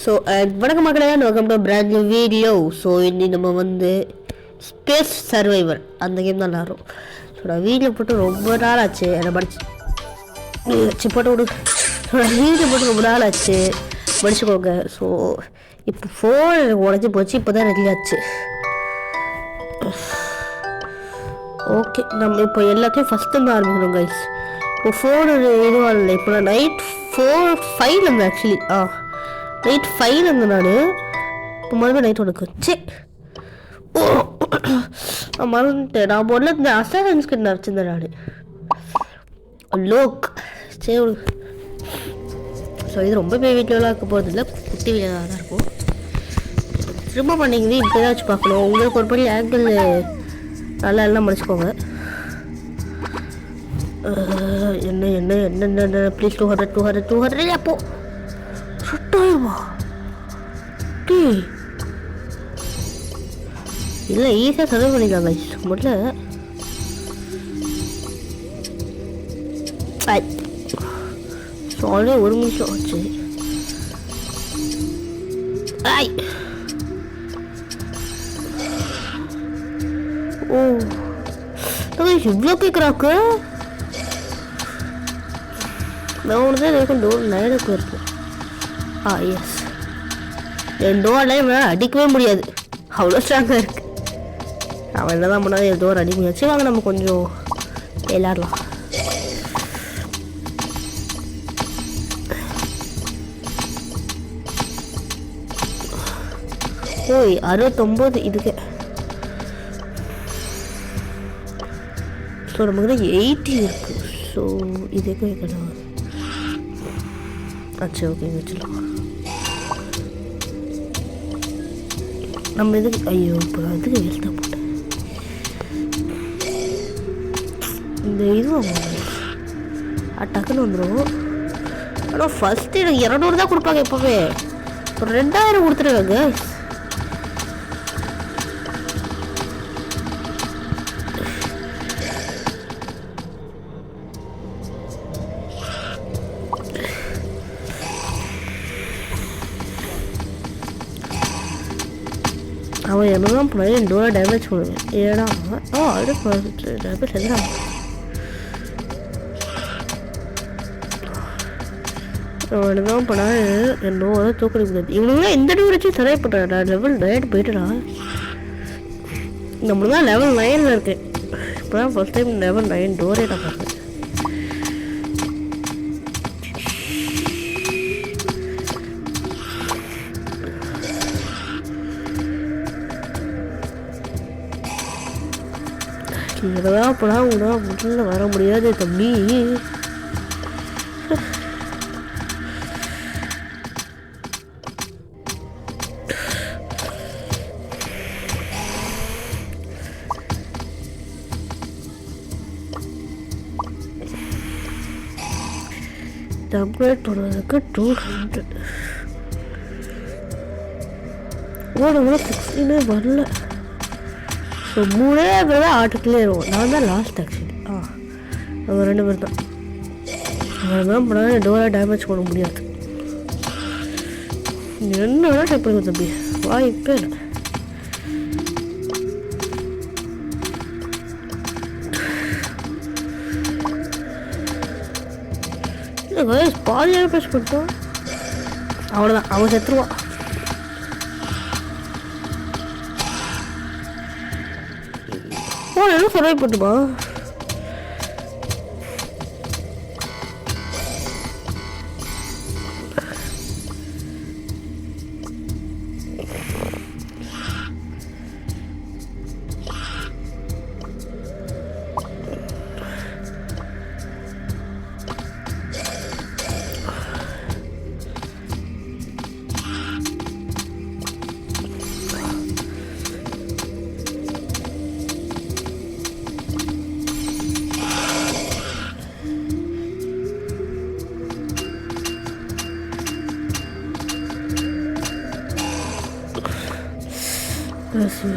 So வணக்கம் மக்களே, welcome to brand new video. So இன்னைக்கு நம்ம வந்து ஸ்பேஸ் சர்வைவர் அந்த கேம் தான் விளாட்றோம். ஸோ நான் வீடியோ போட்டு ரொம்ப நாள் ஆச்சு, என்னை படிச்சு போட்டு விடு. வீடியோ போட்டு ரொம்ப நாள் ஆச்சு, படிச்சுக்கோங்க. ஸோ இப்போ ஃபோன் உடஞ்சி போச்சு, இப்போ தான் ரெடி ஆச்சு. ஓகே, நம்ம இப்போ எல்லாத்தையும் ஃபஸ்ட்டு தான் ஆரம்பிக்கணும் கைஸ். இப்போ ஃபோனு இதுவாக இல்லை. இப்போ நான் நைட் 4-5 இருந்தேன் ஆக்சுவலி. நைட் 5 இருந்தேன் நான். இப்போ மறுபடியும் நைட் உனக்கு வச்சு நான் மறந்துட்டேன். நான் முதல்ல இந்த அசாசன்ஸ் கிட்ட வச்சுருந்தேன் நான். லோக் சரி. ஸோ இது ரொம்ப பெரிய வீடியோலாம் இருக்க போகிறது இல்லை, குட்டி வீடியோவாக தான் இருக்கும். திரும்ப பண்ணிங்க இப்படி தான் வச்சு பார்க்கணும். உங்களுக்கு ஒரு படி ஆங்கிள் நல்லா எல்லாம் முடிச்சுக்கோங்க. என்ன என்ன என்ன ப்ளீஸ் 200 அப்போ சுட்டாயிருமா இல்லை, ஈஸியாக சர்வை பண்ணிக்கலாங்க. முதல்ல சாலே 1 நிமிஷம் ஆச்சு. ஓ இவ்வளோ கேட்குறாக்கு. நான் ஒன்று தான் இருக்கும். டோர் லைனுக்கு இருக்கு. எஸ், என் டோர் லைன் அடிக்கவே முடியாது, அவ்வளோ ஸ்ட்ராங்காக இருக்குது. அவன் என்ன தான் பண்ணாலும் என் டோர் அடிக்க முடியாது. வாங்க நம்ம கொஞ்சம் விளையாடலாம். ஓய் 69 இதுக்கு. ஸோ நமக்கு தான் 80 இருக்குது. ஸோ இதுக்கு வைக்கணும். சரி ஓகே வச்சுக்கலாம். நம்ம இதுக்கு ஐயோ இப்போ அதுக்கு எழுத போட்டேன். இந்த இது டக்குன்னு வந்துடும். ஆனால் ஃபஸ்ட்டு எனக்கு 200 தான் கொடுப்பாங்க எப்போவே. ஒரு 2000 கொடுத்துருக்காங்க. அவன் என்னதான் போனாலும் என் டோரை டேமேஜ் பண்ணுவேன். ஏடா அடுத்து டேமேஜ் எதுனா அவன் என்னதான் போனால் என் டோரை தூக்க முடியாது. இவனுங்களாம் எந்த டோர் வச்சு சரியாக பண்ணுறான். நான் லெவல் 9 போயிட்டுடா. நம்மளுக்கு தான் லெவல் 9 இருக்கேன். இப்போ தான் ஃபஸ்ட் டைம் லெவல் 9 டோரே நான் பார்த்தேன். இதெல்லாம் போனால் உங்களால் முதல்ல வர முடியாது தம்பி. அப்கிரேட் பண்ணுறதுக்கு 200 ஓட 16 வரல. ஸோ 3 பேர் தான் ஆட்டுக்குள்ளே இருக்கும். நான் தான் லாஸ்ட் ஆக்சுவலி. அவங்க 2 பேர் தான். அவங்கதான் போனால் டோரை டேமேஜ் பண்ண முடியாது. என்ன வேணால் டைப் பண்ணுங்க தம்பி, வாய்ப்பே இல்லை. இல்லை பாதியாக பேச பண்ணிட்டோம். அவ்வளோதான், அவன் செத்துருவான். என்ன சர்வை பண்ணுமா?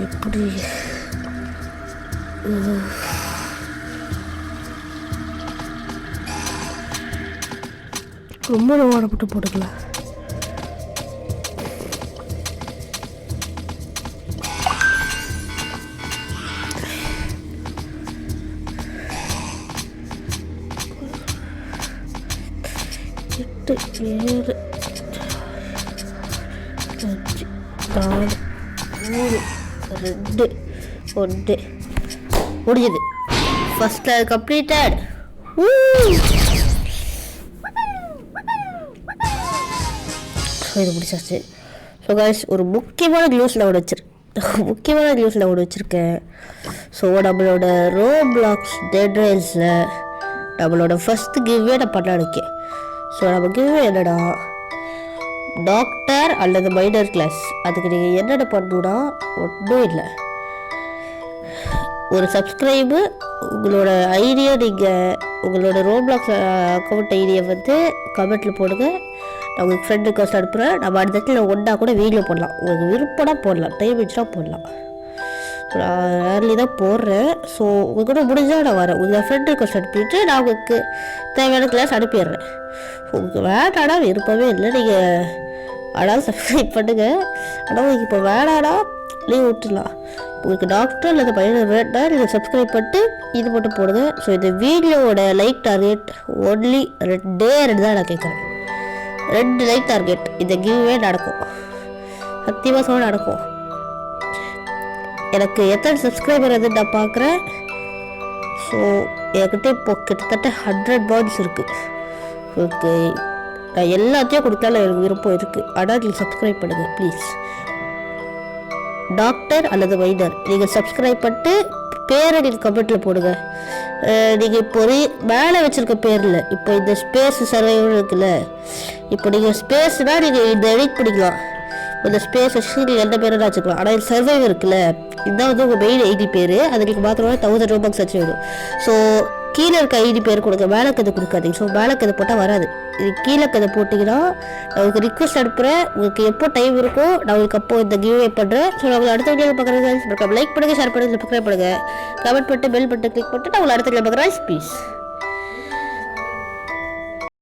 எப்படி ரொம்ப வாடப்பட்டு போட்டுக்கலாம். 8 7 5 4 3 2 1 முடிஞ்சது. First layer completed. இது முடிச்சாச்சு. ஸோ கைஸ், ஒரு முக்கியமான நியூஸில் ஒன்று வச்சுருக்கேன். ஸோ நம்மளோட ரோப்ளாக்ஸ் டெட் ரேஸில் நம்மளோட ஃபஸ்ட்டு கிவ்வே நான் பண்ண இருக்கேன். ஸோ நம்ம கிவ்வே என்னடா, டாக்டர் அல்லது மைனர் கிளாஸ். அதுக்கு நீங்கள் என்னென்ன பண்ணணுன்னா ஒன்றும் இல்லை, ஒரு சப்ஸ்கிரைபு, உங்களோட ஐடியா, நீங்கள் உங்களோட ரோப்ளாக்ஸ் அக்கௌண்ட் ஐடியை வந்து கமெண்ட்டில் போடுங்க. நான் உங்களுக்கு ஃப்ரெண்ட் ரிக்வெஸ்ட் அனுப்புகிறேன். நம்ம அடுத்த இடத்துல ஒன்றா கூட வீடியோ போடலாம், உங்களுக்கு விருப்பம்னா போடலாம், டைம் வச்சுனா போடலாம். நான் ஏர்லி தான் போடுறேன். ஸோ உங்கள் கூட முடிஞ்சால் நான் வரேன். உங்கள் ஃப்ரெண்ட் ரிக்வெஸ்ட் அனுப்பிட்டு நான் உங்களுக்கு தேவையான கிளாஸ் அனுப்பிடுறேன். உங்களுக்கு வேணாடா விருப்பமே இல்லை, நீங்கள் ஆனால் சப்ஸ்கிரைப் பண்ணுங்கள். ஆனால் உங்களுக்கு இப்போ வேணாடா லீவ் விட்டுடலாம். உங்களுக்கு டாக்டர் அல்லது பையன் வேணா நீங்கள் சப்ஸ்கிரைப் பண்ணிட்டு இது மட்டும் போடுங்க. ஸோ இந்த வீடியோவோட லைக் டார்கெட் ஒன்லி 2 தான் நான் கேட்குறேன். 2 லைக் டார்கெட் இந்த கிவ்வே நடக்கும், சத்தியமாக நடக்கும். எனக்கு எத்தனை சப்ஸ்கிரைபர் அது நான் பார்க்குறேன். ஸோ என்கிட்ட இப்போ கிட்டத்தட்ட 100 பாயிண்ட்ஸ் இருக்குது. ஓகே, நான் எல்லாத்தையும் கொடுத்தாலும் எனக்கு விருப்பம் இருக்குது. ஆனால் நீங்கள் சப்ஸ்கிரைப் பண்ணுங்கள் ப்ளீஸ். டாக்டர் அல்லது மைனர் நீங்கள் சப்ஸ்கிரைப் பண்ணிட்டு பேரை நீங்கள் கமெண்ட்டில் போடுங்க. நீங்கள் இப்போ மேலே வச்சுருக்க பேரில் இப்போ இந்த ஸ்பேஸ் சர்வைவர் இருக்குல்ல, இப்போ நீங்கள் ஸ்பேஸ்னால் நீங்கள் இந்த எடிட் பண்ணிக்கலாம். இந்த ஸ்பேஸ் வச்சு நீங்கள் எந்த பேரும் வச்சுக்கலாம். ஆனால் இந்த சர்வைவர் இருக்குல்ல, இதுதான் வந்து உங்கள் மெயின் ஐடி பேர். அது நீங்கள் மாத்திரமா 1000 ரூபாய்க்கு வச்சு வரும். ஸோ கீழே இருக்க ஐடி பேர் கொடுங்க, மேலே கதை கொடுக்காதீங்க. ஸோ மேலே கதை போட்டால் வராது. இது கீழே கதை போட்டிங்கன்னா நான் உங்களுக்கு ரிக்வெஸ்ட் அனுப்புகிறேன். உங்களுக்கு எப்போ டைம் இருக்கோ நான் உங்களுக்கு அப்போ இந்த கிவ்வே பண்ணுறேன். ஸோ நான் உங்களுக்கு அடுத்த வீடியோ பார்க்குறேன். லைக் பண்ணுங்கள், ஷேர் பண்ணுங்கள், சப்ஸ்கிரைப் பண்ணுங்கள், கமெண்ட் பண்ணிட்டு பெல் பட்டன் கிளிக் பண்ணிட்டு நான் உங்களை அடுத்த வீடியோ பார்க்குறேன். ப்ளீஸ்.